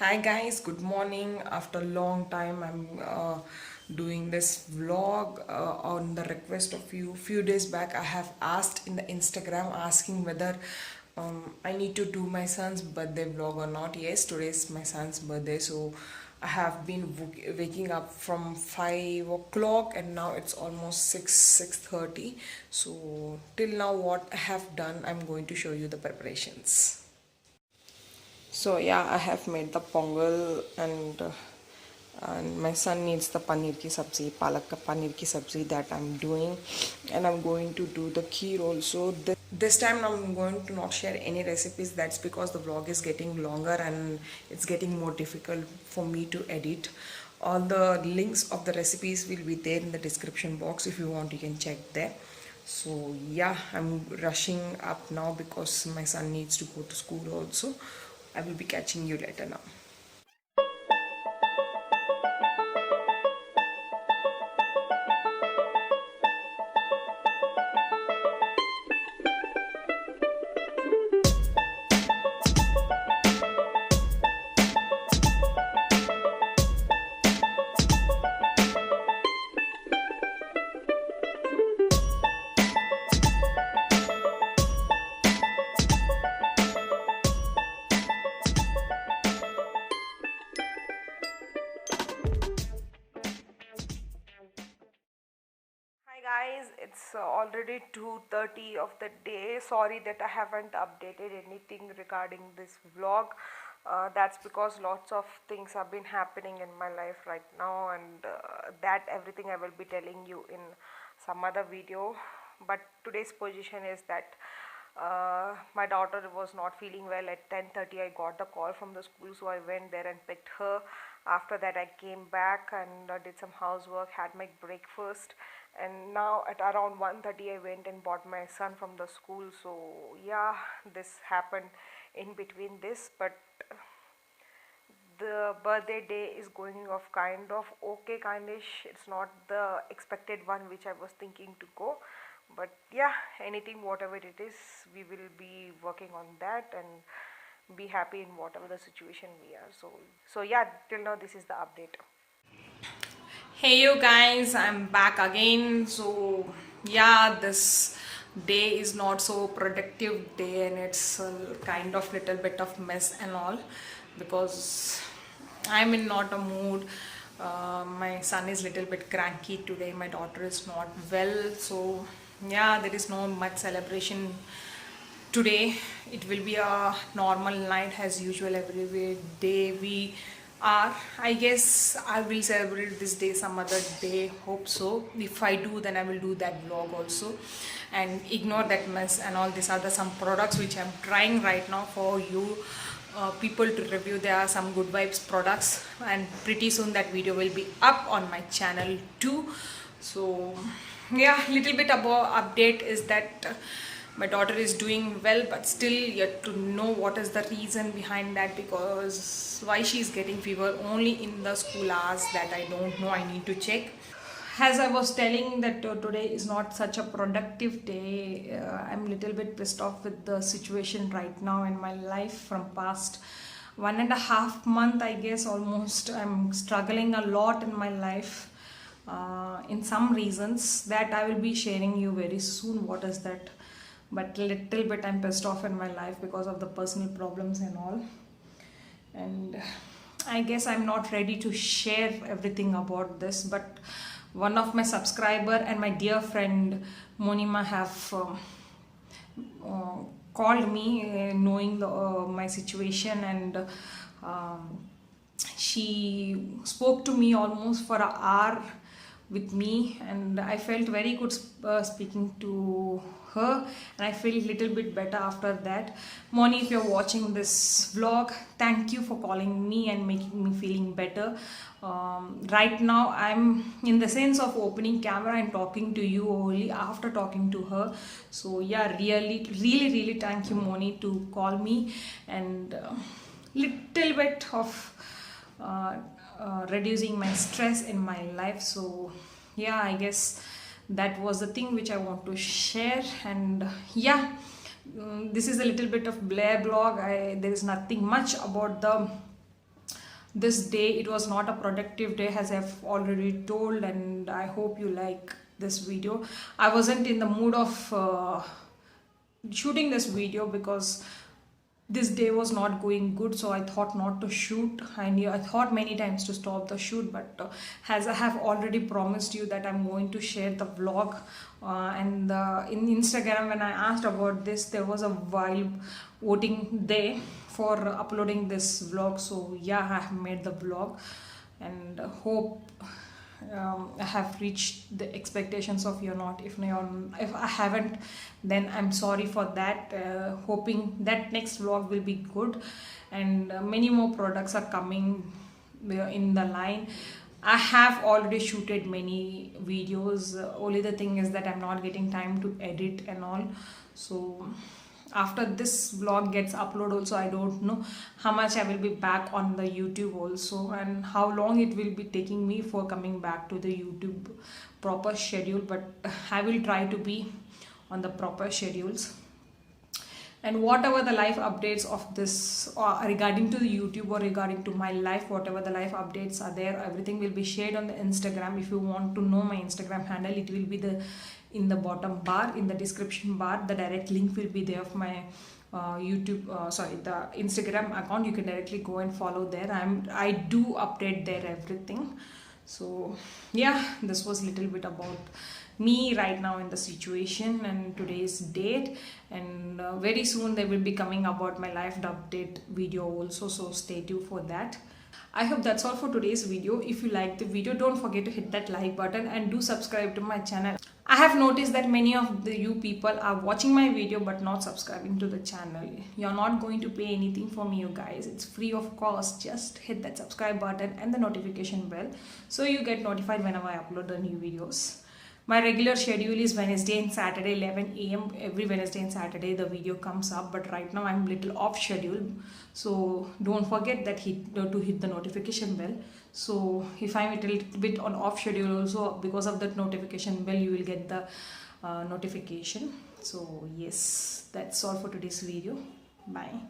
Hi guys, good morning. After a long time, I'm doing this vlog on the request of you. Few days back, I have asked in the Instagram asking whether I need to do my son's birthday vlog or not. Yes, today is my son's birthday, so I have been waking up from 5 o'clock, and now it's almost 6:30. So till now, what I have done, I'm going to show you the preparations. So yeah, I have made the pongal and my son needs the paneer ki sabzi, palak ka paneer ki sabzi that I'm doing, and I'm going to do the kheer also. This time I'm going to not share any recipes. That's because the vlog is getting longer and it's getting more difficult for me to edit. All the links of the recipes will be there in the description box. If you want, you can check there. So yeah, I'm rushing up now because my son needs to go to school also. I will be catching you later now. Hi guys, it's already 2:30 of the day. Sorry that I haven't updated anything regarding this vlog. That's because lots of things have been happening in my life right now, and that everything I will be telling you in some other video. But today's position is that my daughter was not feeling well at 10:30. I got the call from the school, so I went there and picked her. After that, I came back and did some housework, had my breakfast, and now at around 1:30 I went and bought my son from the school. So yeah, this happened in between this, but the birthday day is going off kind of okay, kindish. It's not the expected one which I was thinking to go, but yeah, anything whatever it is, we will be working on that and be happy in whatever the situation we are. So yeah, till now this is the update. Hey you guys, I'm back again. So yeah, this day is not so productive day, and it's a kind of little bit of mess and all because I'm in not a mood. My son is little bit cranky today. My daughter is not well, so yeah, there is no much celebration today. It will be a normal night as usual every day we are. I guess I will celebrate this day some other day, hope so. If I do, then I will do that vlog also, and ignore that mess and all. These are the some products which I'm trying right now for you people to review. There are some good vibes products, and pretty soon that video will be up on my channel too. So yeah, little bit about update is that my daughter is doing well, but still yet to know what is the reason behind that, because why she is getting fever only in the school hours, that I don't know. I need to check. As I was telling that today is not such a productive day. I'm a little bit pissed off with the situation right now in my life from past 1.5 month, I guess, almost. I'm struggling a lot in my life in some reasons that I will be sharing you very soon. What is that? But little bit I'm pissed off in my life because of the personal problems and all, and I guess I'm not ready to share everything about this. But one of my subscriber and my dear friend Monima have uh, called me, knowing my situation, and she spoke to me almost for an hour with me, and I felt very good speaking to her, and I feel a little bit better after that. Moni, if you're watching this vlog, thank you for calling me and making me feeling better. Right now I'm in the sense of opening camera and talking to you only after talking to her. So yeah, really thank you, Moni, to call me, and little bit of uh, reducing my stress in my life. So yeah, I guess that was the thing which I want to share. And yeah, this is a little bit of Blair blog. There is nothing much about the this day. It was not a productive day, as I've already told, and I hope you like this video. I wasn't in the mood of shooting this video because this day was not going good, so I thought not to shoot. I thought many times to stop the shoot, but as I have already promised you that I'm going to share the vlog, and in Instagram when I asked about this, there was a vibe voting day for uploading this vlog. So yeah, I have made the vlog, and hope I have reached the expectations of you. Not if I haven't, then I'm sorry for that. Hoping that next vlog will be good, and many more products are coming in the line. I have already shooted many videos. Only the thing is that I'm not getting time to edit and all. So after this vlog gets uploaded also, I don't know how much I will be back on the YouTube also, and how long it will be taking me for coming back to the YouTube proper schedule, but I will try to be on the proper schedules. And whatever the life updates of this, or regarding to the YouTube or regarding to my life, whatever the life updates are there, everything will be shared on the Instagram. If you want to know my Instagram handle, it will be in the bottom bar, in the description bar. The direct link will be there of my the Instagram account. You can directly go and follow there. I do update there everything. So yeah, this was a little bit about me right now in the situation and today's date, and very soon they will be coming about my life update video also, so stay tuned for that. I hope that's all for today's video. If you like the video, don't forget to hit that like button and do subscribe to my channel. I have noticed that many of you people are watching my video but not subscribing to the channel. You're not going to pay anything for me, you guys. It's free of cost. Just hit that subscribe button and the notification bell so you get notified whenever I upload the new videos. My regular schedule is Wednesday and Saturday 11 AM. Every Wednesday and Saturday the video comes up, but right now I'm little off schedule, so don't forget that to hit the notification bell. So if I'm a little bit on off schedule also, because of that notification bell, you will get the notification. So yes, that's all for today's video. Bye.